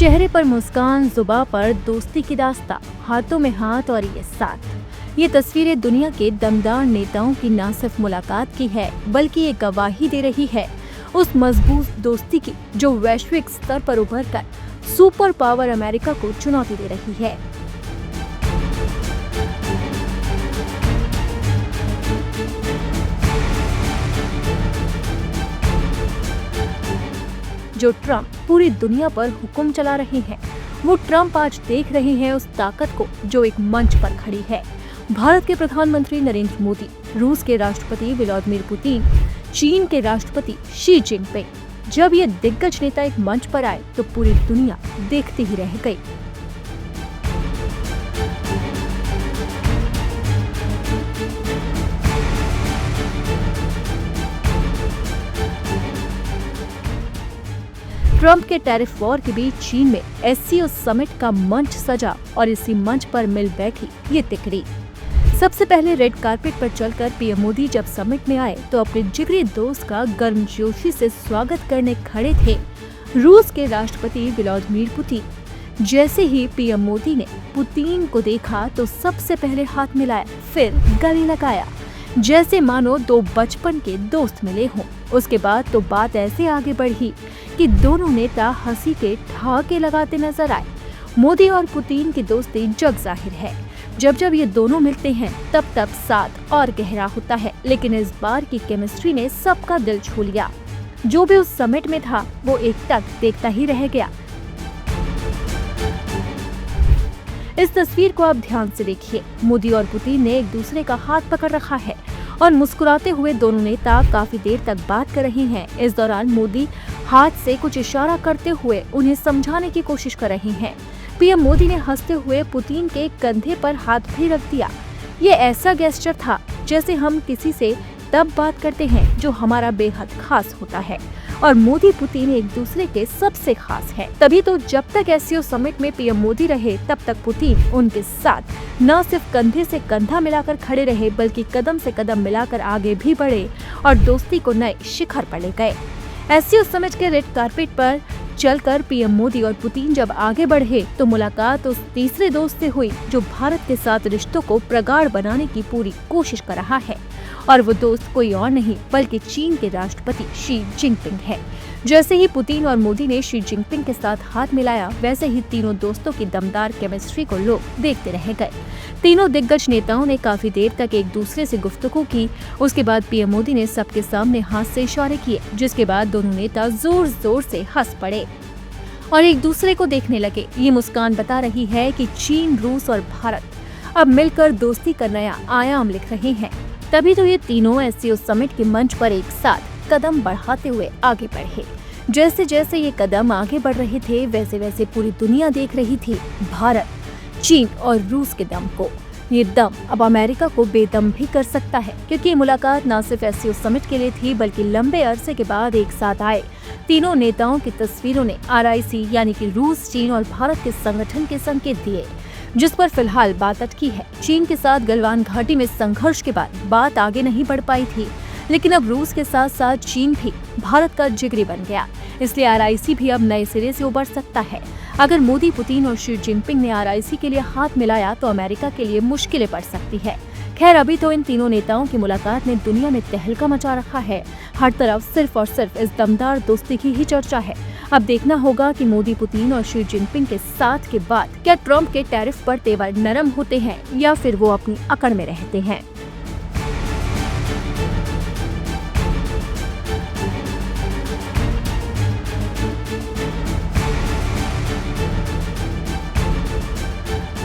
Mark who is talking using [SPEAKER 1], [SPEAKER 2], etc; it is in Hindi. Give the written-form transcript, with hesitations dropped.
[SPEAKER 1] चेहरे पर मुस्कान, जुबां पर दोस्ती की दास्तां, हाथों में हाथ और ये साथ। ये तस्वीरें दुनिया के दमदार नेताओं की न सिर्फ मुलाकात की है, बल्कि ये गवाही दे रही है उस मजबूत दोस्ती की जो वैश्विक स्तर पर उभर कर सुपर पावर अमेरिका को चुनौती दे रही है। जो ट्रंप पूरी दुनिया पर हुक्म चला रहे हैं, वो ट्रंप आज देख रहे हैं उस ताकत को जो एक मंच पर खड़ी है। भारत के प्रधानमंत्री नरेंद्र मोदी, रूस के राष्ट्रपति व्लादिमीर पुतिन, चीन के राष्ट्रपति शी जिनपिंग। जब ये दिग्गज नेता एक मंच पर आए तो पूरी दुनिया देखती ही रह गई। ट्रंप के टैरिफ वॉर के बीच चीन में एससीओ समिट का मंच सजा और इसी मंच पर मिल बैठी ये तिकड़ी। सबसे पहले रेड कारपेट पर चलकर पीएम मोदी जब समिट में आए तो अपने जिगरी दोस्त का गर्मजोशी से स्वागत करने खड़े थे रूस के राष्ट्रपति व्लादिमीर पुतिन। जैसे ही पीएम मोदी ने पुतिन को देखा तो सबसे पहले हाथ मिलाया, फिर गले लगाया, जैसे मानो दो बचपन के दोस्त मिले हों। उसके बाद तो बात ऐसे आगे बढ़ी कि दोनों नेता हंसी के ठहाके लगाते नजर आए। मोदी और पुतिन की दोस्ती जग जाहिर है। जब जब ये दोनों मिलते हैं तब तब साथ और गहरा होता है। लेकिन इस बार की केमिस्ट्री ने सबका दिल छू लिया। जो भी उस समिट में था वो एकटक देखता ही रह गया। इस तस्वीर को आप ध्यान से देखिए। मोदी और पुतिन ने एक दूसरे का हाथ पकड़ रखा है और मुस्कुराते हुए दोनों नेता काफी देर तक बात कर रहे हैं। इस दौरान मोदी हाथ से कुछ इशारा करते हुए उन्हें समझाने की कोशिश कर रहे हैं। पीएम मोदी ने हंसते हुए पुतिन के कंधे पर हाथ भी रख दिया। ये ऐसा गेस्चर था जैसे हम किसी से तब बात करते हैं जो हमारा बेहद खास होता है, और मोदी पुतिन एक दूसरे के सबसे खास हैं। तभी तो जब तक एससीओ समिट में पीएम मोदी रहे तब तक पुतिन उनके साथ न सिर्फ कंधे से कंधा मिलाकर खड़े रहे, बल्कि कदम से कदम मिलाकर आगे भी बढ़े और दोस्ती को नए शिखर पर ले गए। एससीओ समिट के रेड कारपेट पर चलकर पीएम मोदी और पुतिन जब आगे बढ़े तो मुलाकात उस तीसरे दोस्त से हुई जो भारत के साथ रिश्तों को प्रगाढ़ बनाने की पूरी कोशिश कर रहा है, और वो दोस्त कोई और नहीं बल्कि चीन के राष्ट्रपति शी जिनपिंग है। जैसे ही पुतिन और मोदी ने शी जिनपिंग के साथ हाथ मिलाया, वैसे ही तीनों दोस्तों की दमदार केमिस्ट्री को लोग देखते रह गए। तीनों दिग्गज नेताओं ने काफी देर तक एक दूसरे से गुफ्तगू की। उसके बाद पीएम मोदी ने सबके सामने हाथ से इशारे किए, जिसके बाद दोनों नेता जोर जोर से हंस पड़े और एक दूसरे को देखने लगे। ये मुस्कान बता रही है कि चीन, रूस और भारत अब मिलकर दोस्ती का नया आयाम लिख रहे हैं। तभी तो ये तीनों एससीओ समिट के मंच पर एक साथ कदम बढ़ाते हुए आगे बढ़े। जैसे जैसे ये कदम आगे बढ़ रहे थे, वैसे वैसे पूरी दुनिया देख रही थी भारत, चीन और रूस के दम को। ये दम अब अमेरिका को बेदम भी कर सकता है, क्योंकि ये मुलाकात न सिर्फ एससीओ समिट के लिए थी, बल्कि लंबे अरसे के बाद एक साथ आए तीनों नेताओं की तस्वीरों ने RIC यानी कि रूस, चीन और भारत के संगठन के संकेत दिए, जिस पर फिलहाल बात अटकी है। चीन के साथ गलवान घाटी में संघर्ष के बाद बात आगे नहीं बढ़ पाई थी, लेकिन अब रूस के साथ साथ चीन भी भारत का जिगरी बन गया। इसलिए RIC भी अब नए सिरे से उभर सकता है। अगर मोदी, पुतिन और शी जिनपिंग ने RIC के लिए हाथ मिलाया तो अमेरिका के लिए मुश्किलें पड़ सकती है। खैर, अभी तो इन तीनों नेताओं की मुलाकात ने दुनिया में तहलका मचा रखा है। हर तरफ सिर्फ और सिर्फ इस दमदार दोस्ती की ही चर्चा है। अब देखना होगा कि मोदी, पुतिन और शी जिनपिंग के साथ के बाद क्या ट्रंप के टैरिफ पर तेवर नरम होते हैं या फिर वो अपनी अकड़ में रहते हैं।